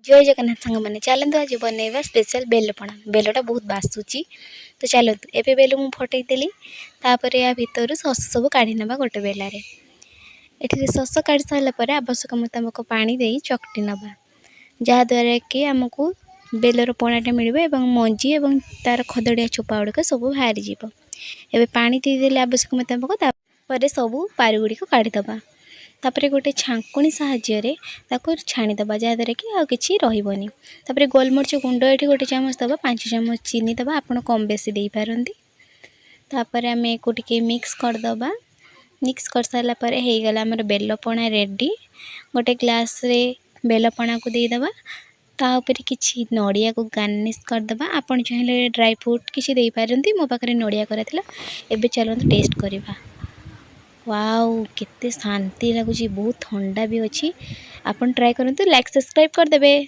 जय जगन्नाथ सांग मैंने चलते आज बनइबा स्पेशल बेलपणा बेलटा बहुत बासुची तो चलतु एबे बेल मुझे फटईदेली तापर या भितर सस सब काढ़ी ना गोटे बेलार ये सस काढ़ी सारापर आवश्यक मुताबक पानी दे चकटी नवा जहाद्वारा कि आमको बेलर पणाटा मिले और मंजी और तार खदड़िया चोपा गुड़िक सब बाहरी जीव एवं पानी देदेले आवश्यक मुताबक तापर सब पारी गुड़िक काढ़ीदबा तापर गोटे छांकुणी साहाय्य छाणीदबा जहाद्वारा कि आ कि रही तापर गोलमरीच गुंड ये गोटे चामच दबा 5 चामच चीनी दबा आप कम बेसी दे पारती तापर आम टे मिक्स करदबा मिक्स कर सारापर होगला आमर बेलपणा रेडी गोटे ग्लास रे बेलपणा को देदबा तापर किसी नड़िया को गार्निश करदबा आपन चाहिए ड्राई फ्रूट किसी दे पारती मो पाखे नड़िया कराला एबे चलते टेस्ट करवा वाओ केते शांति लगुच बहुत ठंडा भी अच्छी आपन ट्राई करंतु लाइक सब्सक्राइब करदेबे।